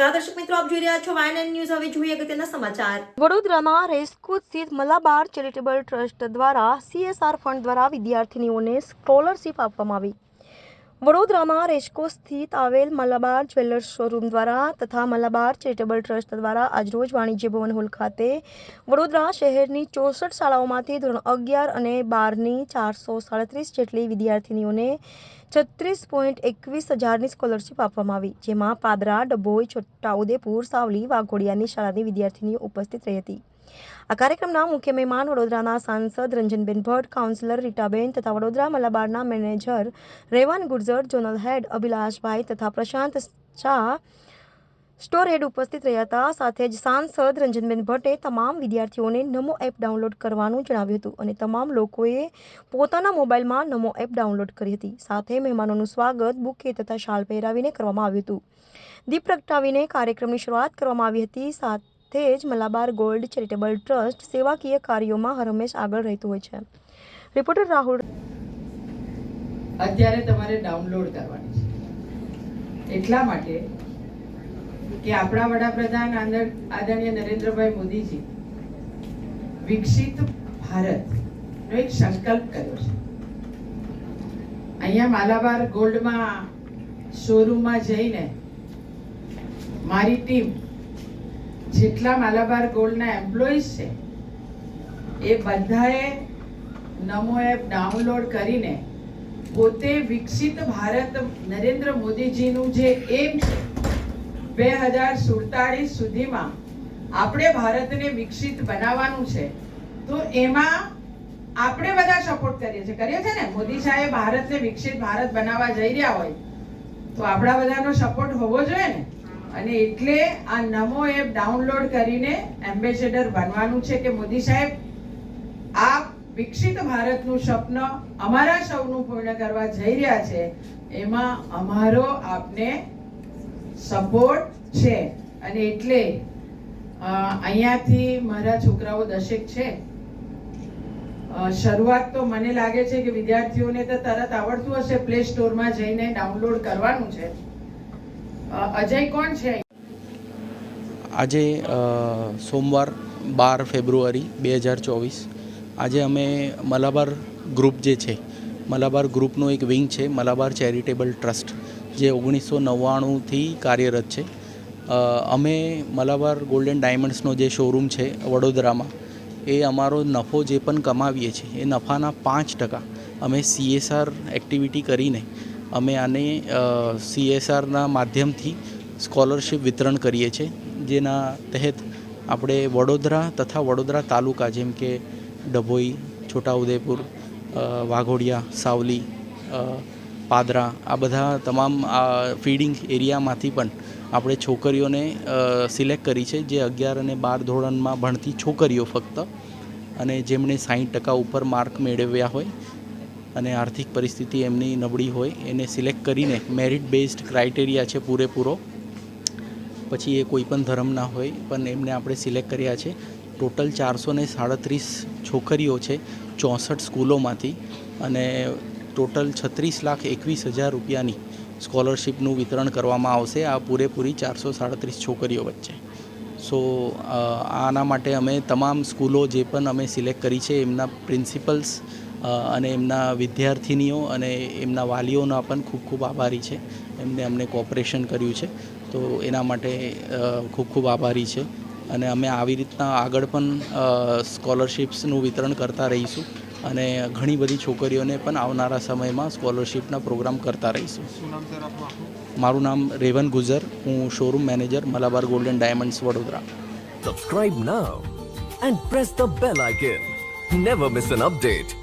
નમસ્કાર દર્શક મિત્રો, આપ જોઈ રહ્યા છો વાયન ન્યૂઝ। હવે જોઈએ અગત્યના સમાચાર। વડોદરાના રેસકોર્સ સ્થિત મલાબાર ચેરિટેબલ ટ્રસ્ટ દ્વારા CSR ફંડ દ્વારા વિદ્યાર્થીનીઓને સ્કોલરશિપ આપવામાં આવી। વડોદરામાં રેસકોર્સ સ્થિત આવેલ મલાબાર જ્વેલર્સ શોરૂમ દ્વારા તથા મલાબાર ચેરિટેબલ ટ્રસ્ટ દ્વારા આજરોજ વાણિજ્ય ભવન હોલ ખાતે વડોદરા શહેરની 64 શાળાઓમાંથી ધોરણ 11 અને 12ની 437 જેટલી વિદ્યાર્થીનીઓને 36.21 હજારની સ્કોલરશિપ આપવામાં આવી, જેમાં પાદરા, ડભોઈ, છોટાઉદેપુર, સાવલી, વાઘોડિયાની શાળાની વિદ્યાર્થીનીઓ ઉપસ્થિત રહી હતી। આ કાર્યક્રમના મુખ્ય મહેમાન વડોદરાના સાંસદ રંજનબેન ભટ્ટ, કાઉન્સિલર રીટાબેન તથા વડોદરા મલાબારના મેનેજર રેવાન ગુર્જર, ઝોનલ હેડ અભિલાષભાઈ તથા પ્રશાંત શાહ સ્ટોર હેડ ઉપસ્થિત રહ્યા હતા। સાથે જ સાંસદ રંજનબેન ભટ્ટે તમામ વિદ્યાર્થીઓને નમો એપ ડાઉનલોડ કરવાનું જણાવ્યું હતું અને તમામ લોકોએ પોતાના મોબાઈલમાં નમો એપ ડાઉનલોડ કરી હતી। સાથે મહેમાનોનું સ્વાગત બુકે તથા શાલ પહેરાવીને કરવામાં આવ્યું હતું। દીપ પ્રગટાવીને કાર્યક્રમની શરૂઆત કરવામાં આવી હતી। સાથે જ મલાબાર ગોલ્ડ ચેરિટેબલ ટ્રસ્ટ સેવાકીય કાર્યોમાં હરહંમેશ આગળ રહેતું હોય છે। રિપોર્ટર રાહુલ। અત્યારે તમારે ડાઉનલોડ કરવાની છે એટલા માટે કે આપણા વડાપ્રધાન આદરણીય નરેન્દ્રભાઈ મોદીજી વિકસિત ભારતનો એક સંકલ્પ કર્યો છે। અહીંયા મલાબાર ગોલ્ડમાં શોરૂમમાં જઈને મારી ટીમ જેટલા મલાબાર ગોલ્ડના એમ્પ્લોઈઝ છે એ બધાએ નમો એપ ડાઉનલોડ કરીને પોતે વિકસિત ભારત નરેન્દ્ર મોદીજીનું જે એમ છે 2047 સુધીમાં આપણે ભારતને વિકસિત બનાવવાનું છે, તો એમાં આપણે બધા સપોર્ટ કરીએ છે ને। મોદી સાહેબ ભારતને વિકસિત ભારત બનાવવા જઈ રહ્યા હોય તો આપણા બધાનો સપોર્ટ હોવો જોઈએ ને। અને એટલે આ નમો એપ ડાઉનલોડ કરીને એમ્બેસેડર બનવાનું છે કે મોદી સાહેબ આ વિકસિત ભારતનું સ્વપ્ન અમારા સૌનું પૂર્ણ કરવા જઈ રહ્યા છે, એમાં અમારો આપને સપોર્ટ છે। અને એટલે અહીંયાથી મારા છોકરાઓ 10 છે। શરૂઆત તો મને લાગે છે કે વિદ્યાર્થીઓને તો તરત આવડતું હશે, પ્લે સ્ટોરમાં જઈને ડાઉનલોડ કરવાનું છે। અજય કોણ છે? આજે સોમવાર 12 ફેબ્રુઆરી 2024 આજે અમે મલાબાર ગ્રુપ જે છે, મલાબાર ગ્રુપનો એક વિંગ છે મલાબાર ચેરિટેબલ ટ્રસ્ટ, જે 1999થી કાર્યરત છે। અમે મલાબાર ગોલ્ડ એન્ડ ડાયમંડ્સનો જે શોરૂમ છે વડોદરામાં, એ અમારો નફો જે પણ કમાવીએ છીએ એ નફાના 5% અમે CSR એક્ટિવિટી કરીને અમે આને CSRના માધ્યમથી સ્કોલરશિપ વિતરણ કરીએ છીએ, જેના તહેત આપણે વડોદરા તથા વડોદરા તાલુકા જેમ કે ડભોઈ, છોટાઉદેપુર, વાઘોડિયા, સાવલી, પાદરા, આ બધા તમામ ફીડિંગ એરિયામાંથી પણ આપણે છોકરીઓને સિલેક્ટ કરી છે, જે 11 અને 12 ધોરણમાં ભણતી છોકરીઓ ફક્ત, અને જેમણે 60% ઉપર માર્ક મેળવ્યા હોય અને આર્થિક પરિસ્થિતિ એમની નબળી હોય એને સિલેક્ટ કરીને મેરિટ બેઝડ ક્રાઇટેરિયા છે પૂરેપૂરો, પછી એ કોઈ પણ ધર્મના હોય પણ એમને આપણે સિલેક્ટ કર્યા છે। ટોટલ 437 છોકરીઓ છે 64 સ્કૂલોમાંથી, અને ટોટલ 36,21,000 રૂપિયાની સ્કોલરશિપનું વિતરણ કરવામાં આવશે આ પૂરેપૂરી 437 છોકરીઓ વચ્ચે। સો આના માટે અમે તમામ સ્કૂલો જે પણ અમે સિલેક્ટ કરી છે એમના પ્રિન્સિપલ્સ અને એમના વિદ્યાર્થીનીઓ અને એમના વાલીઓના પણ ખૂબ ખૂબ આભારી છે। એમને અમને કોઓપરેશન કર્યું છે, તો એના માટે ખૂબ ખૂબ આભારી છે। અને અમે આવી રીતના આગળ પણ સ્કોલરશિપ્સનું વિતરણ કરતા રહીશું અને ઘણી બધી છોકરીઓને પણ આવનારા સમયમાં સ્કોલરશિપના પ્રોગ્રામ કરતા રહીશું। મારું નામ રેવન ગુજર, હું showroom manager Malabar Gold and Diamonds Vadodara. Subscribe now and press the bell icon. Never miss an update.